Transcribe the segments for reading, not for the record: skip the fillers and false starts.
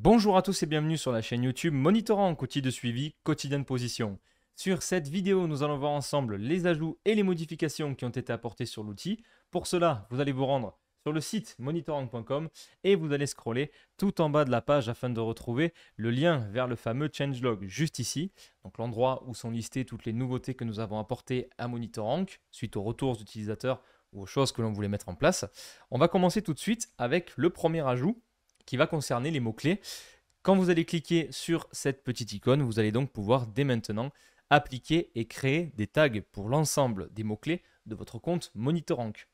Bonjour à tous et bienvenue sur la chaîne YouTube Monitorrank, outil de suivi quotidien de position. Sur cette vidéo, nous allons voir ensemble les ajouts et les modifications qui ont été apportés sur l'outil. Pour cela, vous allez vous rendre sur le site monitorrank.com et vous allez scroller tout en bas de la page afin de retrouver le lien vers le fameux changelog juste ici, donc l'endroit où sont listées toutes les nouveautés que nous avons apportées à Monitorrank suite aux retours d'utilisateurs ou aux choses que l'on voulait mettre en place. On va commencer tout de suite avec le premier ajout qui va concerner les mots-clés. Quand vous allez cliquer sur cette petite icône, vous allez donc pouvoir dès maintenant appliquer et créer des tags pour l'ensemble des mots-clés de votre compte Monitorrank.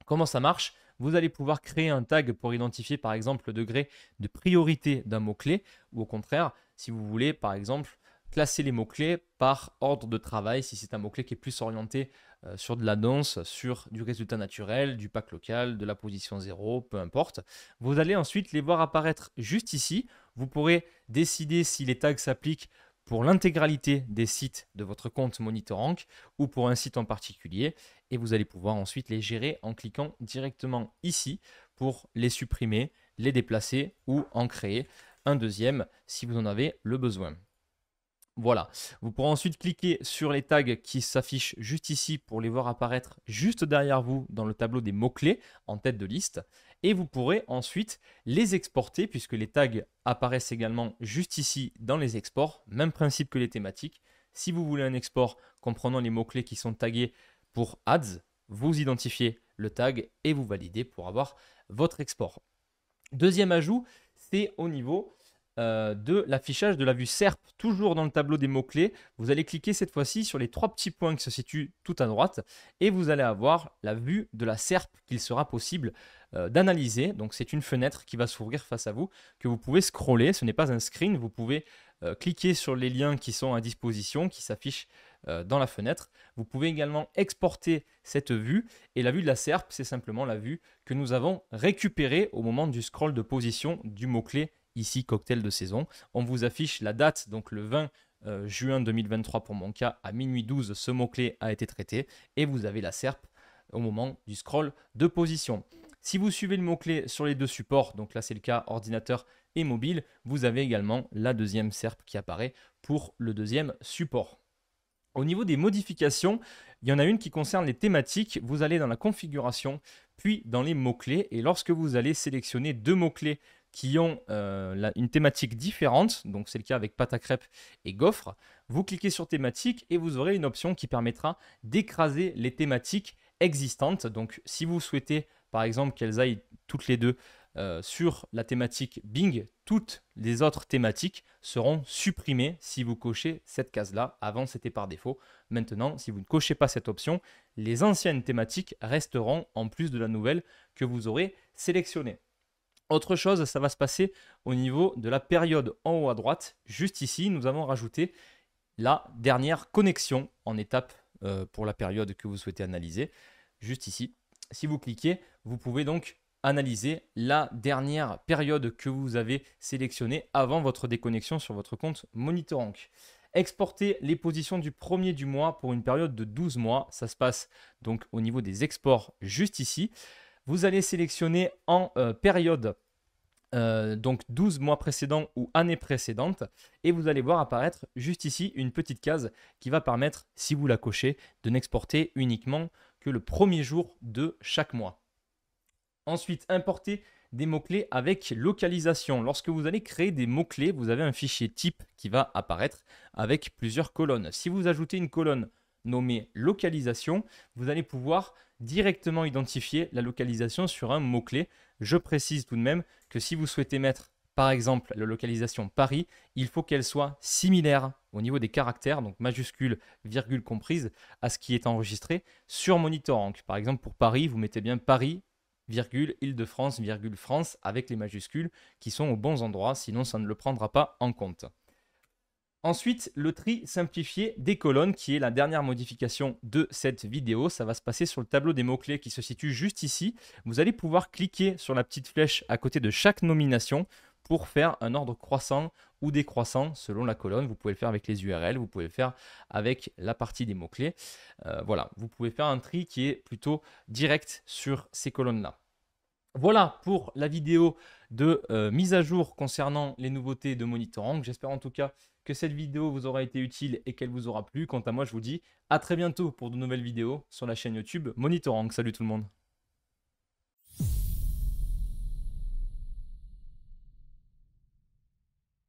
Comment ça marche? Vous allez pouvoir créer un tag pour identifier par exemple le degré de priorité d'un mot-clé ou au contraire, si vous voulez par exemple classer les mots-clés par ordre de travail, si c'est un mot-clé qui est plus orienté sur de l'annonce, sur du résultat naturel, du pack local, de la position 0, peu importe. Vous allez ensuite les voir apparaître juste ici. Vous pourrez décider si les tags s'appliquent pour l'intégralité des sites de votre compte Monitorrank ou pour un site en particulier. Et vous allez pouvoir ensuite les gérer en cliquant directement ici pour les supprimer, les déplacer ou en créer un deuxième si vous en avez le besoin. Voilà, vous pourrez ensuite cliquer sur les tags qui s'affichent juste ici pour les voir apparaître juste derrière vous dans le tableau des mots-clés en tête de liste. Et vous pourrez ensuite les exporter puisque les tags apparaissent également juste ici dans les exports. Même principe que les thématiques. Si vous voulez un export comprenant les mots-clés qui sont tagués pour ads, vous identifiez le tag et vous validez pour avoir votre export. Deuxième ajout, c'est au niveau de l'affichage de la vue SERP, toujours dans le tableau des mots-clés. Vous allez cliquer cette fois-ci sur les trois petits points qui se situent tout à droite et vous allez avoir la vue de la SERP qu'il sera possible d'analyser. Donc c'est une fenêtre qui va s'ouvrir face à vous, que vous pouvez scroller, ce n'est pas un screen, vous pouvez cliquer sur les liens qui sont à disposition, qui s'affichent dans la fenêtre. Vous pouvez également exporter cette vue et la vue de la SERP, c'est simplement la vue que nous avons récupérée au moment du scroll de position du mot-clé ici cocktail de saison. On vous affiche la date, donc le 20 juin 2023 pour mon cas, à minuit 12, ce mot-clé a été traité et vous avez la SERP au moment du scroll de position. Si vous suivez le mot-clé sur les deux supports, donc là c'est le cas ordinateur et mobile, vous avez également la deuxième SERP qui apparaît pour le deuxième support. Au niveau des modifications, il y en a une qui concerne les thématiques. Vous allez dans la configuration, puis dans les mots-clés. Et lorsque vous allez sélectionner deux mots-clés qui ont une thématique différente, donc c'est le cas avec pâte à crêpes et gaufres, vous cliquez sur thématique et vous aurez une option qui permettra d'écraser les thématiques existantes. Donc si vous souhaitez par exemple qu'elles aillent toutes les deux sur la thématique Bing, toutes les autres thématiques seront supprimées si vous cochez cette case-là. Avant, c'était par défaut. Maintenant, si vous ne cochez pas cette option, les anciennes thématiques resteront en plus de la nouvelle que vous aurez sélectionnée. Autre chose, ça va se passer au niveau de la période en haut à droite. Juste ici, nous avons rajouté la dernière connexion en étape pour la période que vous souhaitez analyser. Juste ici, si vous cliquez, vous pouvez donc analyser la dernière période que vous avez sélectionnée avant votre déconnexion sur votre compte Monitorrank. Exporter les positions du premier du mois pour une période de 12 mois. Ça se passe donc au niveau des exports juste ici. Vous allez sélectionner en période donc 12 mois précédents ou années précédentes et vous allez voir apparaître juste ici une petite case qui va permettre, si vous la cochez, de n'exporter uniquement que le premier jour de chaque mois. Ensuite, importer des mots-clés avec localisation. Lorsque vous allez créer des mots-clés, vous avez un fichier type qui va apparaître avec plusieurs colonnes. Si vous ajoutez une colonne nommée localisation, vous allez pouvoir directement identifier la localisation sur un mot-clé. Je précise tout de même que si vous souhaitez mettre par exemple la localisation Paris, il faut qu'elle soit similaire au niveau des caractères, donc majuscule, virgule comprise, à ce qui est enregistré sur Monitorrank. Par exemple pour Paris, vous mettez bien Paris, virgule, Île-de-France, virgule, France, avec les majuscules qui sont aux bons endroits, sinon ça ne le prendra pas en compte. Ensuite, le tri simplifié des colonnes, qui est la dernière modification de cette vidéo. Ça va se passer sur le tableau des mots-clés qui se situe juste ici. Vous allez pouvoir cliquer sur la petite flèche à côté de chaque nomination pour faire un ordre croissant ou décroissant selon la colonne. Vous pouvez le faire avec les URL, vous pouvez le faire avec la partie des mots-clés. Voilà, vous pouvez faire un tri qui est plutôt direct sur ces colonnes-là. Voilà pour la vidéo de mise à jour concernant les nouveautés de Monitorang. J'espère en tout cas que cette vidéo vous aura été utile et qu'elle vous aura plu. Quant à moi, je vous dis à très bientôt pour de nouvelles vidéos sur la chaîne YouTube Monitorang. Salut tout le monde.